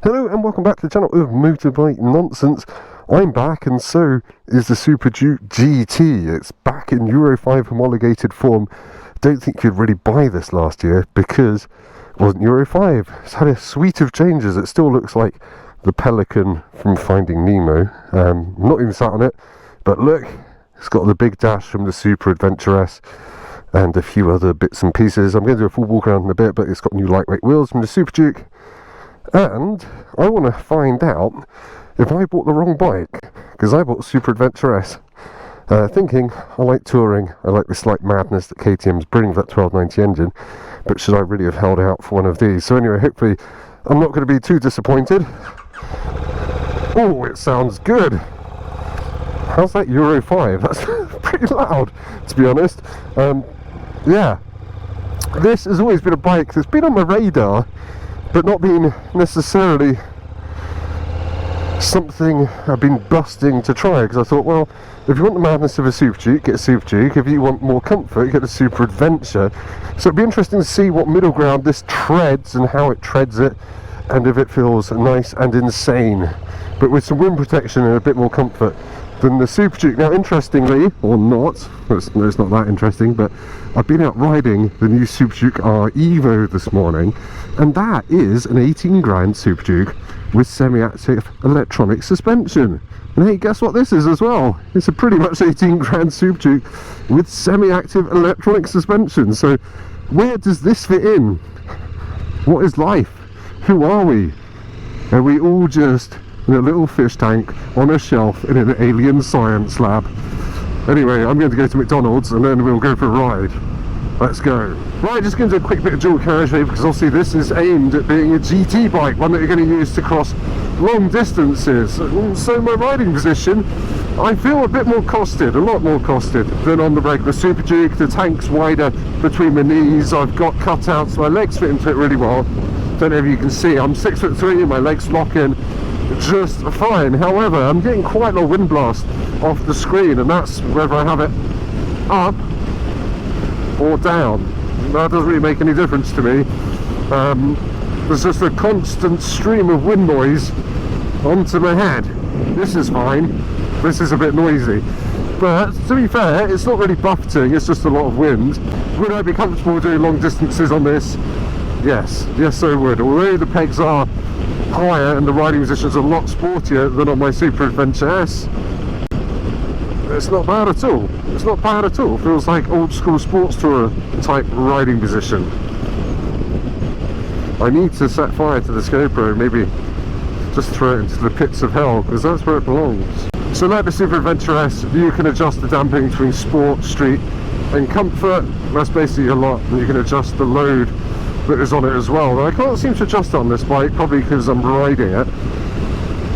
Hello and welcome back to the channel of Motorbike Nonsense. I'm back and so is the SuperDuke GT. It's back in Euro 5 homologated form. Don't think you'd really buy this last year because it wasn't Euro 5. It's had a suite of changes. It still looks like the Pelican from Finding Nemo. I'm not even sat on it, but look, it's got the big dash from the Super Adventure S and a few other bits and pieces. I'm going to do a full walk around in a bit, but it's got new lightweight wheels from the SuperDuke. And I want to find out if I bought the wrong bike, because I bought the Super Adventure S, thinking I like touring, I like this slight madness that KTM's bringing with that 1290 engine, but should I really have held out for one of these? So anyway, hopefully I'm not going to be too disappointed. Oh, it sounds good. How's that Euro 5? That's pretty loud, to be honest. Yeah, this has always been a bike that's been on my radar, but not been necessarily something I've been busting to try, because I thought, well, if you want the madness of a SuperDuke, get a SuperDuke. If you want more comfort, get a Super Adventure. So it'd be interesting to see what middle ground this treads and how it treads it, and if it feels nice and insane, but with some wind protection and a bit more comfort than the SuperDuke. Now, interestingly, or not, it's not that interesting, but I've been out riding the new SuperDuke R Evo this morning, and that is an 18 grand SuperDuke with semi-active electronic suspension. And hey, guess what this is as well? It's a pretty much 18 grand SuperDuke with semi-active electronic suspension. So where does this fit in? What is life? Who are we? Are we all just in a little fish tank on a shelf in an alien science lab? Anyway, I'm going to go to McDonald's and then we'll go for a ride. Let's go. Right, just going to do a quick bit of dual carriage because obviously this is aimed at being a GT bike, one that you're going to use to cross long distances. So my riding position, I feel a bit more costed, a lot more costed than on the regular SuperDuke. The tank's wider between my knees, I've got cutouts, my legs fit into it really well. Don't know if you can see, I'm 6'3", my legs lock in just fine. However, I'm getting quite a lot of wind blast off the screen, and that's whether I have it up or down. That doesn't really make any difference to me. There's just a constant stream of wind noise onto my head. This is fine. This is a bit noisy, but to be fair, it's not really buffeting, it's just a lot of wind. Would I be comfortable doing long distances on this? Yes I would. Although the pegs are higher and the riding position's a lot sportier than on my Super Adventure S, it's not bad at all. It's not bad at all. It feels like old school sports tourer type riding position. I need to set fire to this GoPro, maybe just throw it into the pits of hell, because that's where it belongs. So like the Super Adventure S, you can adjust the damping between sport, street and comfort. That's basically a lot, and you can adjust the load that is on it as well. Now, I can't seem to adjust on this bike, probably because I'm riding it.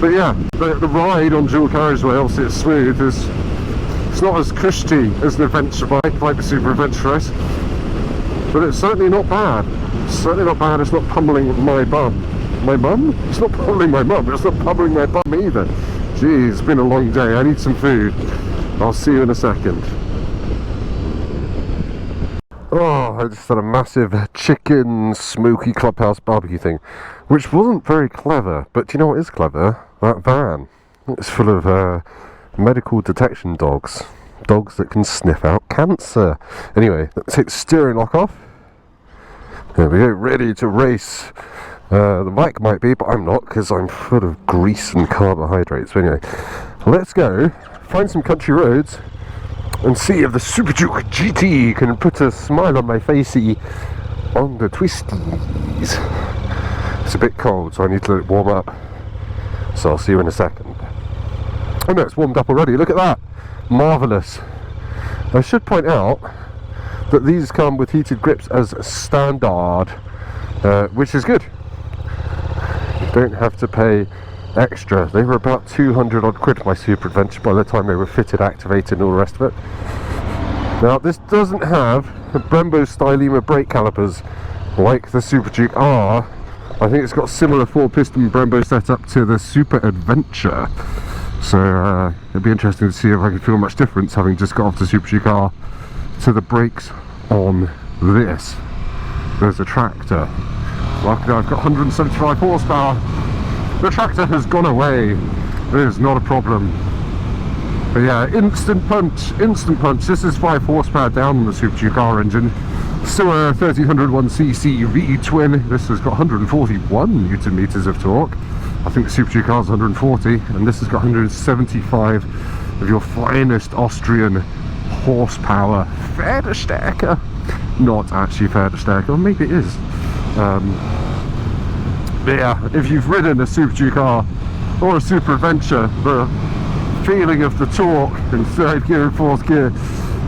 But yeah, the ride on dual carriageway, obviously it's smooth. It's not as cushy as an adventure bike like the Super Adventure S, but it's certainly not bad. It's certainly not bad. It's not pummeling my bum. My bum? It's not pummeling my bum, but it's not pummeling my bum either. Jeez, it's been a long day. I need some food. I'll see you in a second. Oh, I just had a massive chicken smoky clubhouse barbecue thing, which wasn't very clever, but do you know what is clever? That van. It's full of medical detection dogs. Dogs that can sniff out cancer. Anyway, let's take the steering lock off. There we go, ready to race. The bike might be, but I'm not, because I'm full of grease and carbohydrates. But anyway, let's go find some country roads and see if the SuperDuke GT can put a smile on my facey on the twisties. It's a bit cold, so I need to let it warm up. So I'll see you in a second. Oh no, it's warmed up already. Look at that. Marvellous. I should point out that these come with heated grips as standard, which is good. You don't have to pay extra. They were about 200 odd quid my Super Adventure by the time they were fitted, activated and all the rest of it. Now this doesn't have Brembo Stylema brake calipers like the SuperDuke R. I think it's got a similar 4-piston Brembo setup to the Super Adventure. So it'd be interesting to see if I can feel much difference having just got off the SuperDuke R to the brakes on this. There's a tractor. Luckily I've got 175 horsepower The tractor has gone away. It is not a problem. But yeah, instant punch, instant punch. This is 5 horsepower down on the SuperDuke R engine. Still a 1301cc V-twin. This has got 141 newton meters of torque. I think the SuperDuke R is 140, and this has got 175 of your finest Austrian horsepower. Pferdestärke. Not actually Pferdestärke, or maybe it is. But yeah, if you've ridden a SuperDuke R or a Super Adventure, the feeling of the torque in 3rd gear and 4th gear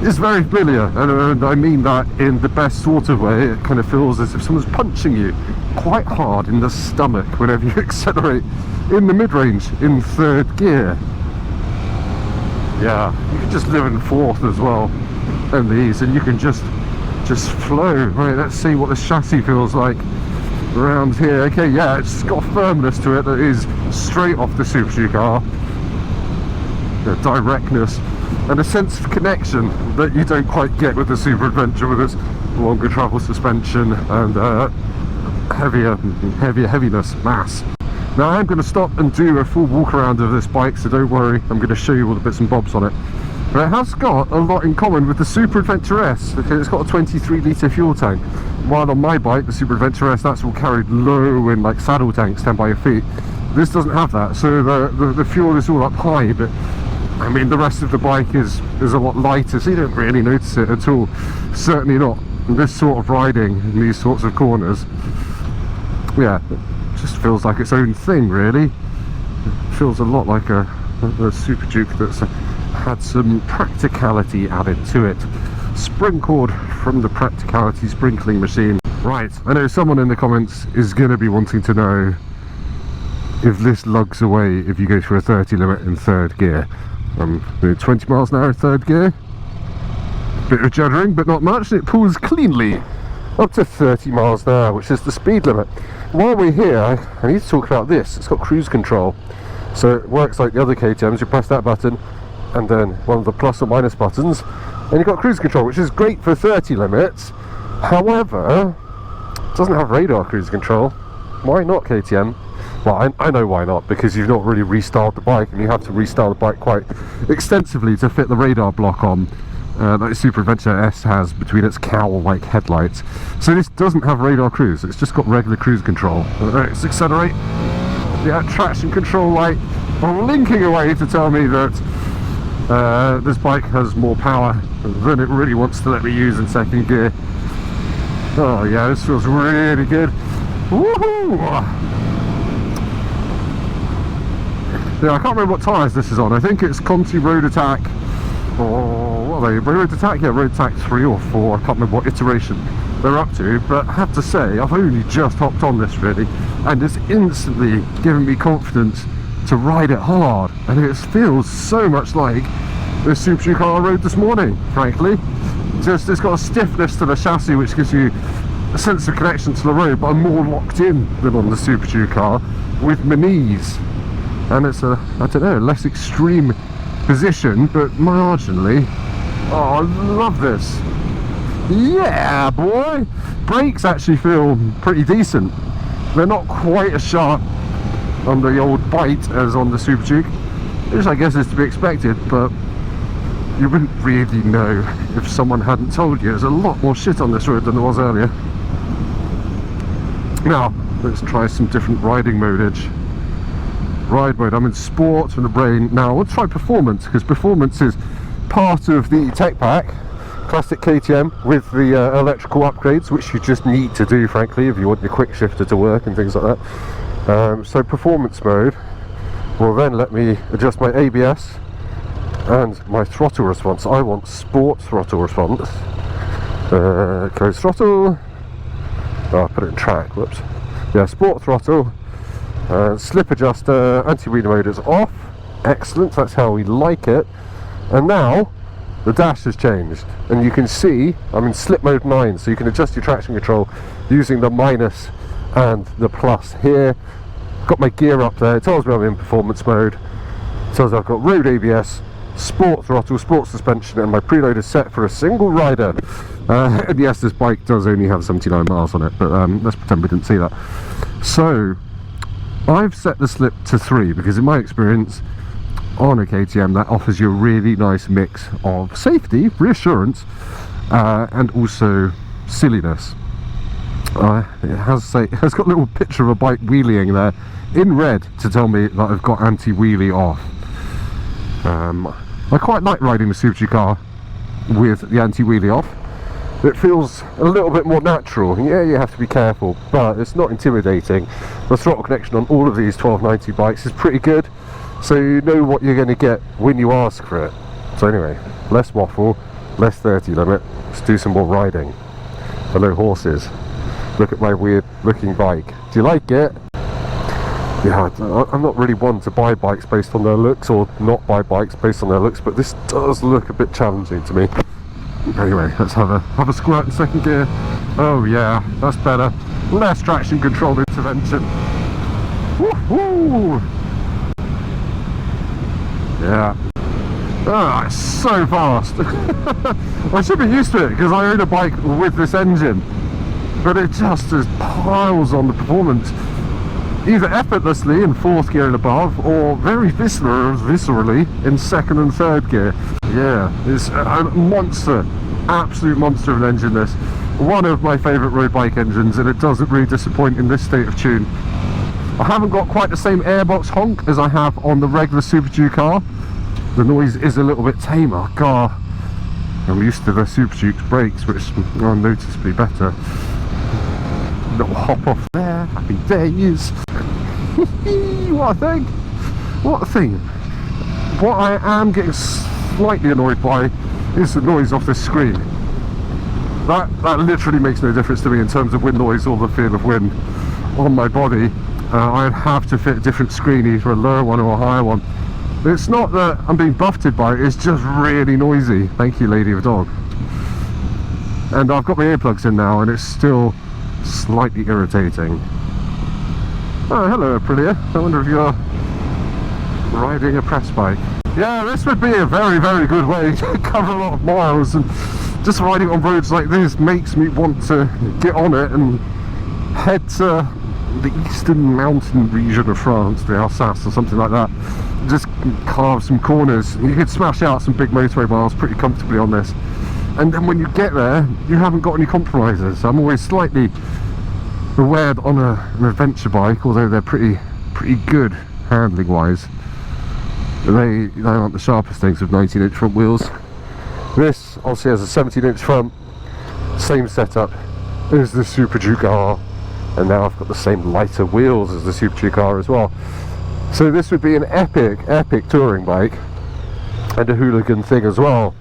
is very familiar, and I mean that in the best sort of way. It kind of feels as if someone's punching you quite hard in the stomach whenever you accelerate in the mid-range in 3rd gear. Yeah, you can just live in 4th as well in these, and you can just flow. Right, let's see what the chassis feels like around here. Okay, yeah, it's got firmness to it that is straight off the SuperDuke R. The directness and a sense of connection that you don't quite get with the Super Adventure, with its longer travel suspension and heaviness, mass. Now I'm going to stop and do a full walk around of this bike, so don't worry, I'm going to show you all the bits and bobs on it. But it has got a lot in common with the Super Adventure S. Okay, it's got a 23 litre fuel tank, while on my bike, the Super Adventure S, that's all carried low in like saddle tanks, 10 by your feet. This doesn't have that, so the fuel is all up high, but I mean the rest of the bike is a lot lighter, so you don't really notice it at all. Certainly not in this sort of riding, in these sorts of corners. Yeah, it just feels like its own thing, really. It feels a lot like a SuperDuke that's had some practicality added to it, sprinkled from the practicality sprinkling machine. Right, I know someone in the comments is going to be wanting to know if this lugs away if you go through a 30 limit in 3rd gear. 20 miles an hour in 3rd gear, bit of juddering but not much, and it pulls cleanly up to 30 miles an hour, which is the speed limit. While we're here, I need to talk about this. It's got cruise control, so it works like the other KTMs. You press that button and then one of the plus or minus buttons, and you've got cruise control, which is great for 30 limits. However, it doesn't have radar cruise control. Why not, KTM? Well, I know why not, because you've not really restyled the bike, and you have to restyle the bike quite extensively to fit the radar block on that Super Adventure S has between its cowl-like headlights. So this doesn't have radar cruise, it's just got regular cruise control. Let's accelerate. The traction control light blinking away to tell me that this bike has more power than it really wants to let me use in 2nd gear. Oh yeah, this feels really good. Woohoo! Yeah, I can't remember what tyres this is on. I think it's Conti Road Attack, or what are they? Road Attack? Yeah, Road Attack 3 or 4. I can't remember what iteration they're up to, but I have to say, I've only just hopped on this really, and it's instantly given me confidence to ride it hard, and it feels so much like the SuperDuke R rode this morning, frankly. Just, it's got a stiffness to the chassis which gives you a sense of connection to the road, but I'm more locked in than on the SuperDuke R with my knees. And it's a, I don't know, less extreme position, but marginally. Oh, I love this. Yeah, boy! Brakes actually feel pretty decent. They're not quite as sharp on the old bite as on the SuperDuke, which I guess is to be expected, but you wouldn't really know if someone hadn't told you. There's a lot more shit on this road than there was earlier. Now, let's try some different riding modage. Ride mode, I'm in sport from the brain. Now I want to try performance, because performance is part of the tech pack, classic KTM, with the electrical upgrades, which you just need to do, frankly, if you want your quick shifter to work and things like that. So performance mode will then let me adjust my ABS and my throttle response. I want sport throttle response. Close throttle. Oh, I put it in track, whoops. Yeah, sport throttle. Slip adjuster, anti-wheelie mode is off. Excellent, that's how we like it. And now the dash has changed, and you can see I'm in slip mode 9, so you can adjust your traction control using the minus and the plus here. Got my gear up there, it tells me I'm in performance mode. It tells me I've got road ABS, sport throttle, sport suspension, and my preload is set for a single rider. And yes, this bike does only have 79 miles on it, but let's pretend we didn't see that. So I've set the slip to 3 because in my experience on a KTM that offers you a really nice mix of safety, reassurance, and also silliness. It has got a little picture of a bike wheeling there in red to tell me that I've got anti-wheelie off. I quite like riding the SuperDuke R with the anti-wheelie off. It feels a little bit more natural. Yeah, you have to be careful, but it's not intimidating. The throttle connection on all of these 1290 bikes is pretty good, so you know what you're going to get when you ask for it. So anyway, less waffle, less 30 limit, let's do some more riding. Hello horses, look at my weird looking bike. Do you like it? Yeah, I'm not really one to buy bikes based on their looks or not buy bikes based on their looks, but this does look a bit challenging to me. Anyway, let's have a squirt in second gear. Oh yeah, that's better. Less traction control intervention. Woohoo! Yeah. Ah, it's so fast. I should be used to it because I own a bike with this engine, but it just piles on the performance, either effortlessly in 4th gear and above, or very viscerally in 2nd and 3rd gear. Yeah, it's a monster, absolute monster of an engine this. One of my favourite road bike engines, and it doesn't really disappoint in this state of tune. I haven't got quite the same airbox honk as I have on the regular SuperDuke R. The noise is a little bit tamer. God, I'm used to the SuperDuke's brakes, which are noticeably better. Little hop off there, happy days. What a thing! What a thing! What I am getting slightly annoyed by is the noise off this screen. That literally makes no difference to me in terms of wind noise or the feel of wind on my body. I'd have to fit a different screen, either a lower one or a higher one. It's not that I'm being buffeted by it, it's just really noisy. Thank you, lady of dog. And I've got my earplugs in now and it's still slightly irritating. Oh, hello Aprilia. I wonder if you're riding a press bike. Yeah, this would be a very, very good way to cover a lot of miles, and just riding on roads like this makes me want to get on it and head to the eastern mountain region of France, the Alsace or something like that. Just carve some corners. You could smash out some big motorway miles pretty comfortably on this. And then when you get there, you haven't got any compromises. I'm always slightly aware that on an adventure bike, although they're pretty good handling wise, they aren't the sharpest things with 19-inch front wheels. This obviously has a 17-inch front, same setup as the SuperDuke R, and now I've got the same lighter wheels as the SuperDuke R as well. So this would be an epic touring bike, and a hooligan thing as well.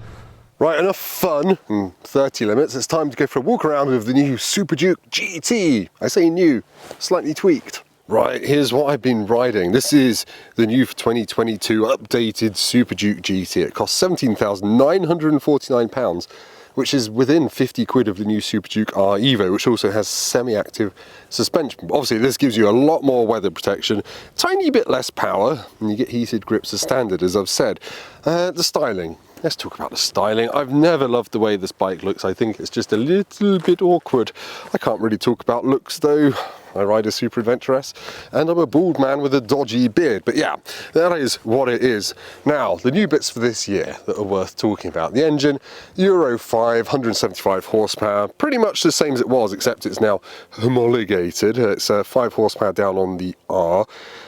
Right, enough fun and 30 limits. It's time to go for a walk around with the new SuperDuke GT. I say new, slightly tweaked. Right, here's what I've been riding. This is the new 2022 updated SuperDuke GT. It costs £17,949, which is within 50 quid of the new SuperDuke R Evo, which also has semi-active suspension. Obviously, this gives you a lot more weather protection, tiny bit less power, and you get heated grips as standard, as I've said. The styling. Let's talk about the styling. I've never loved the way this bike looks. I think it's just a little bit awkward. I can't really talk about looks though. I ride a Super Adventure S and I'm a bald man with a dodgy beard. But yeah, that is what it is. Now, the new bits for this year that are worth talking about. The engine, Euro 5, 175 horsepower, pretty much the same as it was, except it's now homologated. It's 5 horsepower down on the R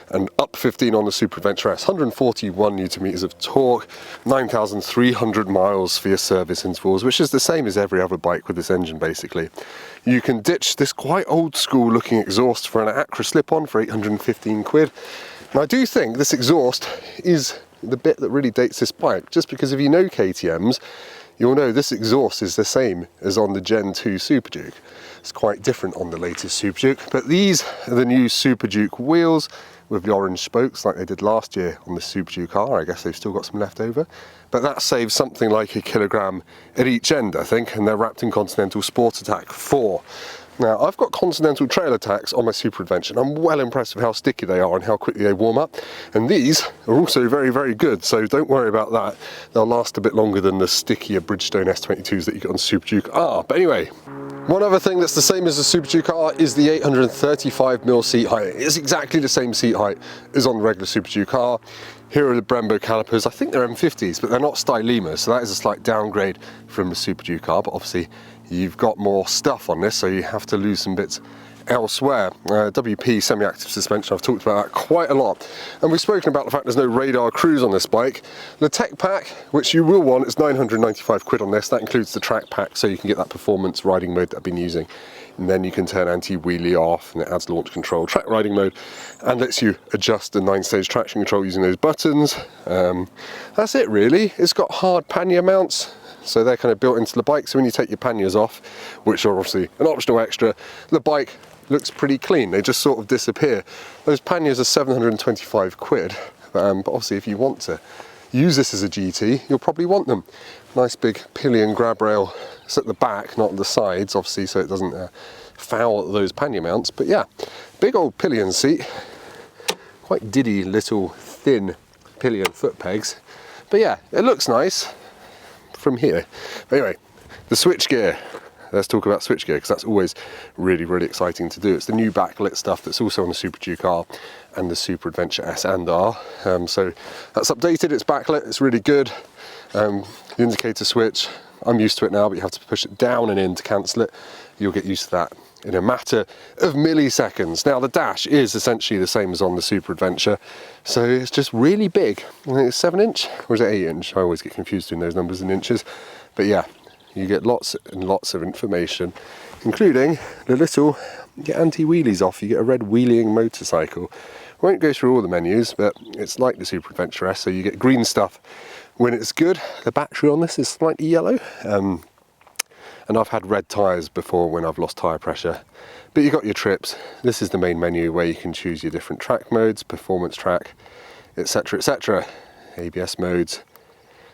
and up 15 on the Super Adventure S. 141 Newton meters of torque, 9,300 miles for your service intervals, which is the same as every other bike with this engine basically. You can ditch this quite old school looking exhaust for an Acra slip-on for 815 quid. And I do think this exhaust is the bit that really dates this bike, just because if you know KTMs, you'll know this exhaust is the same as on the Gen 2 SuperDuke. It's quite different on the latest SuperDuke, but these are the new SuperDuke wheels with the orange spokes like they did last year on the SuperDuke R. I guess they've still got some left over. But that saves something like a kilogram at each end, I think, and they're wrapped in Continental Sport Attack 4. Now, I've got Continental Trail Attacks on my Super Adventure, and I'm well impressed with how sticky they are and how quickly they warm up. And these are also very, very good, so don't worry about that. They'll last a bit longer than the stickier Bridgestone S22s that you get on SuperDuke R. But anyway, One other thing that's the same as the SuperDuke R is the 835mm seat height. It's exactly the same seat height as on the regular SuperDuke R. Here are the Brembo calipers. I think they're M50s, but they're not Stylema, so that is a slight downgrade from the SuperDuke R, but obviously you've got more stuff on this, so you have to lose some bits elsewhere. WP semi-active suspension, I've talked about that quite a lot, and we've spoken about the fact there's no radar cruise on this bike. The tech pack, which you will want, is 995 quid on this. That includes the track pack, so you can get that performance riding mode that I've been using, and then you can turn anti-wheelie off, and it adds launch control, track riding mode, and lets you adjust the 9-stage traction control using those buttons. That's it really. It's got hard pannier mounts, so they're kind of built into the bike, so when you take your panniers off, which are obviously an optional extra, the bike looks pretty clean. They just sort of disappear. Those panniers are 725 quid, but obviously if you want to use this as a GT, you'll probably want them. Nice big pillion grab rail. It's at the back, not at the sides, obviously, so it doesn't foul those pannier mounts. But yeah, big old pillion seat, quite diddy little thin pillion foot pegs. But yeah, it looks nice from here. Anyway, the switchgear. Let's talk about switchgear, because that's always really, really exciting to do. It's the new backlit stuff that's also on the SuperDuke R and the Super Adventure S and R. So that's updated, it's backlit, it's really good. The indicator switch, I'm used to it now, but you have to push it down and in to cancel it. You'll get used to that in a matter of milliseconds. Now the dash is essentially the same as on the Super Adventure, so it's just really big. I think it's 7-inch, or is it 8-inch? I always get confused in those numbers in inches. But yeah, you get lots and lots of information, including the little, you get anti-wheelies off, you get a red wheeling motorcycle. I won't go through all the menus, but it's like the Super Adventure S, so you get green stuff when it's good. The battery on this is slightly yellow, and I've had red tyres before when I've lost tyre pressure. But you got your trips. This is the main menu where you can choose your different track modes, performance track, etc, etc. ABS modes,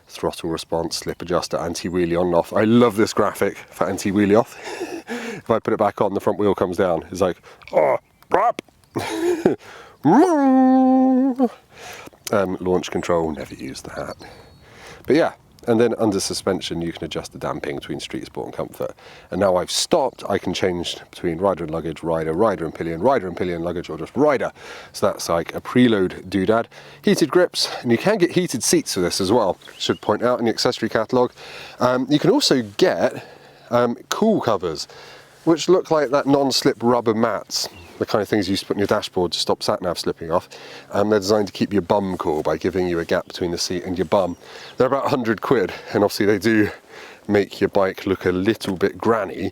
throttle response, slip adjuster, anti-wheelie on and off. I love this graphic for anti-wheelie off. If I put it back on, the front wheel comes down. It's like, oh, crap. Launch control, never use that. But yeah, and then under suspension you can adjust the damping between street sport and comfort. And now I've stopped, I can change between rider and luggage, rider and pillion, luggage, or just rider. So that's like a preload doodad. Heated grips, and you can get heated seats for this as well, should point out in the accessory catalogue. You can also get cool covers, which look like that non-slip rubber mats, the kind of things you used to put in your dashboard to stop sat-nav slipping off. They're designed to keep your bum cool by giving you a gap between the seat and your bum. They're about 100 quid, and obviously they do make your bike look a little bit granny,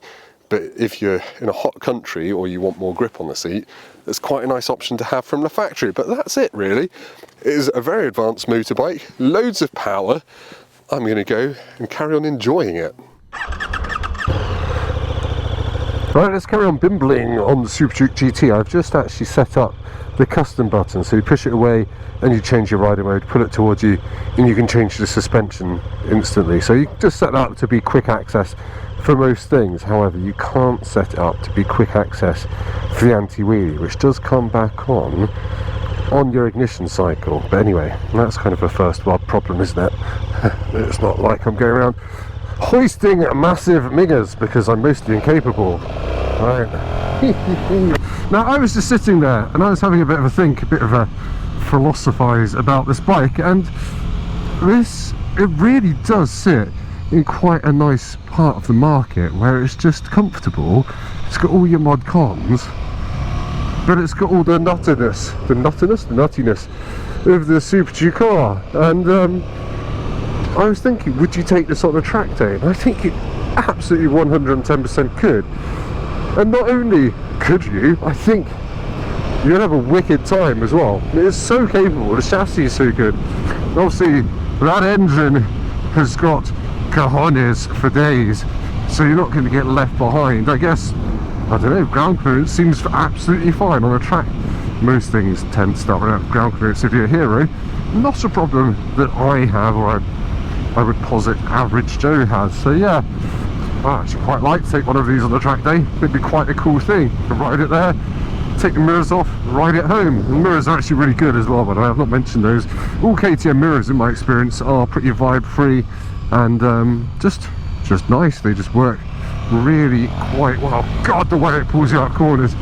but if you're in a hot country or you want more grip on the seat, it's quite a nice option to have from the factory. But that's it really. It is a very advanced motorbike, loads of power. I'm going to go and carry on enjoying it. Right, let's carry on bimbling on the SuperDuke GT. I've just actually set up the custom button, so you push it away and you change your rider mode, pull it towards you, and you can change the suspension instantly. So you just set it up to be quick access for most things. However, you can't set it up to be quick access for the anti-wheelie, which does come back on your ignition cycle. But anyway, that's kind of a first world problem, isn't it? It's not like I'm going around hoisting massive mingers, because I'm mostly incapable. Right. Now I was just sitting there and I was having a bit of a think, a bit of a philosophize about this bike, and it really does sit in quite a nice part of the market where it's just comfortable. It's got all your mod cons, but it's got all the nuttiness of the SuperDuke R. And I was thinking, would you take this on a track day? And I think it absolutely 110% could. And not only could you, I think you'll have a wicked time as well. It is so capable, the chassis is so good. And obviously, that engine has got cojones for days, so you're not going to get left behind. I guess, I don't know, ground clearance seems absolutely fine on a track. Most things tend to start without ground clearance if you're a hero. Not a problem that I have, or I would posit average Joe has. So yeah, I actually quite like to take one of these on the track day. It'd be quite a cool thing to ride it there, take the mirrors off, ride it home. The mirrors are actually really good as well, by the way. I've not mentioned those. All KTM mirrors in my experience are pretty vibe free and just nice. They just work really quite well. God, the way it pulls you out corners.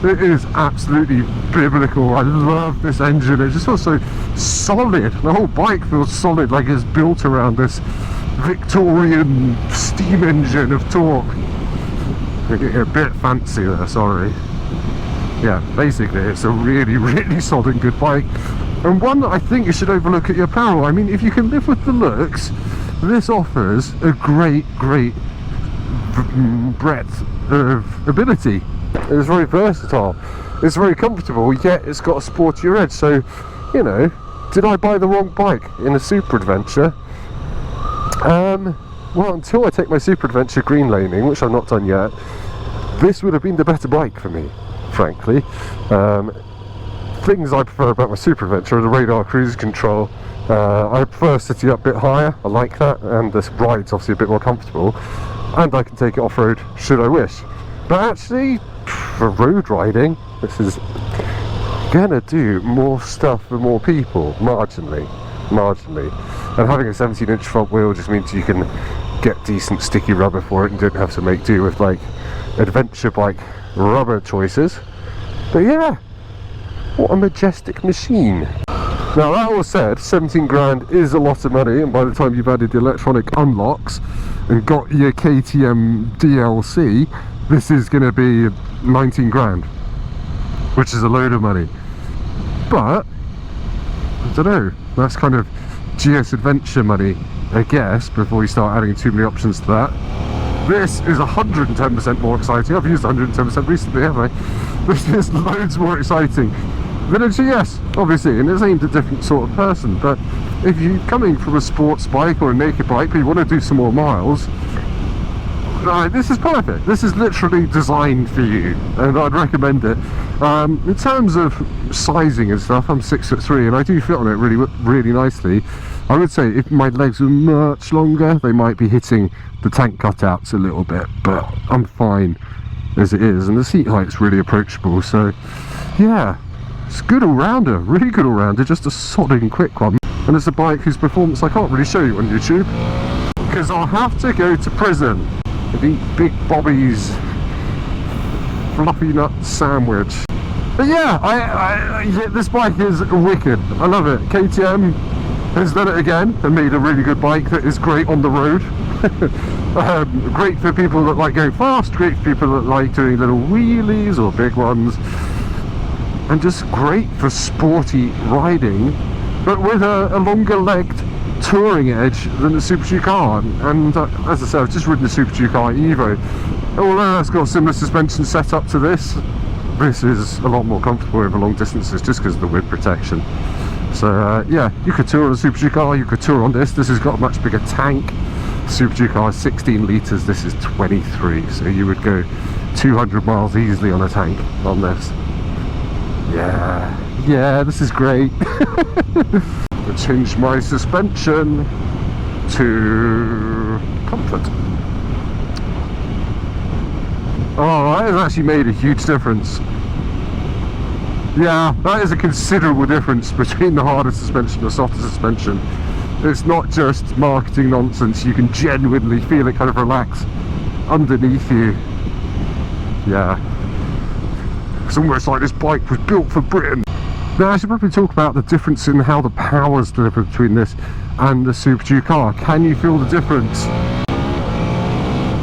It is absolutely biblical. I love this engine. It just feels so solid. The whole bike feels solid, like it's built around this Victorian steam engine of torque. I'm getting a bit fancy there, sorry. Yeah, basically it's a really, really solid good bike, and one that I think you should overlook at your apparel. I mean, if you can live with the looks, this offers a great breadth of ability. It's very versatile, it's very comfortable, yet it's got a sportier edge. So, you know, did I buy the wrong bike in a Super Adventure? Well, until I take my Super Adventure green laning, which I've not done yet, this would have been the better bike for me, frankly. Things I prefer about my Super Adventure are the radar cruise control. I prefer sitting up a bit higher, I like that, and this ride's obviously a bit more comfortable, and I can take it off-road should I wish. But actually, for road riding, this is gonna do more stuff for more people, marginally. And having a 17-inch front wheel just means you can get decent sticky rubber for it and don't have to make do with like adventure bike rubber choices. But yeah, what a majestic machine. Now, that all said, 17 grand is a lot of money, and by the time you've added the electronic unlocks and got your KTM DLC, this is going to be 19 grand, which is a load of money. But I don't know, that's kind of GS Adventure money, I guess, before you start adding too many options to that. This is 110% more exciting. I've used 110% recently, haven't I? This is loads more exciting than a GS, obviously, and it's aimed at a different sort of person. But if you're coming from a sports bike or a naked bike, but you want to do some more miles, this is perfect. This is literally designed for you, and I'd recommend it. In terms of sizing and stuff, I'm 6'3", and I do fit on it really nicely. I would say if my legs were much longer, they might be hitting the tank cutouts a little bit, but I'm fine as it is, and the seat height's really approachable. So yeah, it's a good all-rounder, really good all-rounder, just a solid and quick one. And it's a bike whose performance I can't really show you on YouTube, because I'll have to go to prison and eat Big Bobby's fluffy nut sandwich. But yeah, yeah, this bike is wicked. I love it. KTM has done it again and made a really good bike that is great on the road. Great for people that like going fast, great for people that like doing little wheelies or big ones, and just great for sporty riding, but with a longer legged touring edge than the SuperDuke R. And as I said, I've just ridden the SuperDuke R Evo. Although it's got a similar suspension setup to this, this is a lot more comfortable over long distances just because of the wind protection. So yeah, you could tour on the SuperDuke R, you could tour on this. This has got a much bigger tank. SuperDuke R is 16 litres, this is 23, so you would go 200 miles easily on a tank on this. Yeah, this is great. I changed my suspension to comfort. Oh, that has actually made a huge difference. Yeah, that is a considerable difference between the harder suspension and the softer suspension. It's not just marketing nonsense, you can genuinely feel it kind of relax underneath you. Yeah. It's almost like this bike was built for Britain. Now, I should probably talk about the difference in how the power's delivered between this and the SuperDuke R. Can you feel the difference?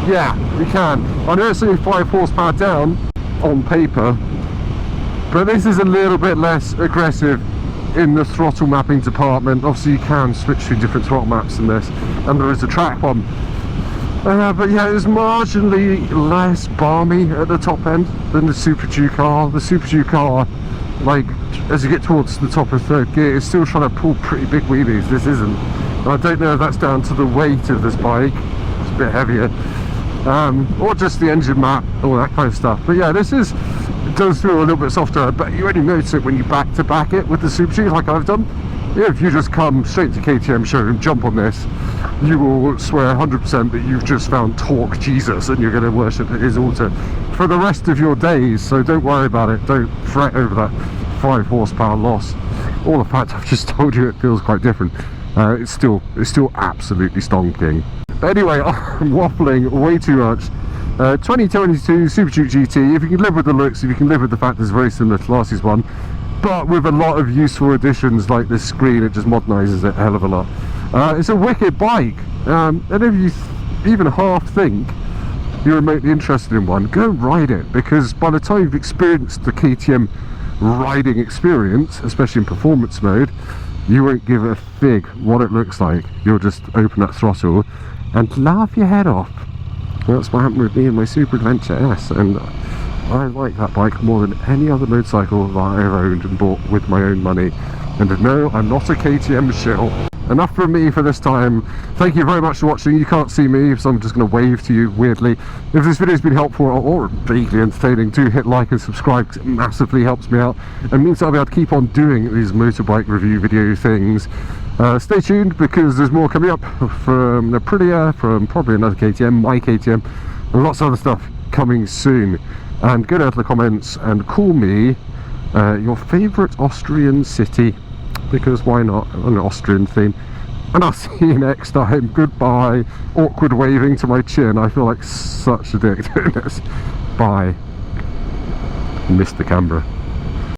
Yeah, you can. I know it's only 5 horsepower down on paper, but this is a little bit less aggressive in the throttle mapping department. Obviously you can switch through different throttle maps in this, and there is a track one. But yeah, it's marginally less balmy at the top end than the SuperDuke R. The SuperDuke R, like, as you get towards the top of third gear, it's still trying to pull pretty big wheelies. This isn't. And I don't know if that's down to the weight of this bike. It's a bit heavier. Or just the engine map, all that kind of stuff. But yeah, this is, it does feel a little bit softer, but you only notice it when you back it with the SuperDuke like I've done. Yeah, if you just come straight to KTM showroom, jump on this, you will swear 100% that you've just found torque Jesus and you're going to worship his altar for the rest of your days. So don't worry about it, don't fret over that 5 horsepower loss, or the fact I've just told you it feels quite different. It's still absolutely stonking. But anyway, I'm waffling way too much. 2022 SuperDuke GT, if you can live with the looks, if you can live with the fact it's very similar to last year's one, but with a lot of useful additions like this screen, it just modernises it a hell of a lot. It's a wicked bike, and if you even half think you're remotely interested in one, go and ride it, because by the time you've experienced the KTM riding experience, especially in performance mode, you won't give a fig what it looks like. You'll just open that throttle and laugh your head off. That's what happened with me and my Super Adventure S, and I like that bike more than any other motorcycle that I've owned and bought with my own money. And no, I'm not a KTM shill. Enough from me for this time. Thank you very much for watching. You can't see me, so I'm just going to wave to you weirdly. If this video's been helpful or vaguely entertaining, do hit like and subscribe, because it massively helps me out and means I'll be able to keep on doing these motorbike review video things. Stay tuned, because there's more coming up from the Aprilia, from probably another KTM, my KTM, and lots of other stuff coming soon. And go down to the comments and call me your favourite Austrian city, because why not, an Austrian theme. And I'll see you next time. Goodbye. Awkward waving to my chin. I feel like such a dick doing this. Bye. Missed the camera.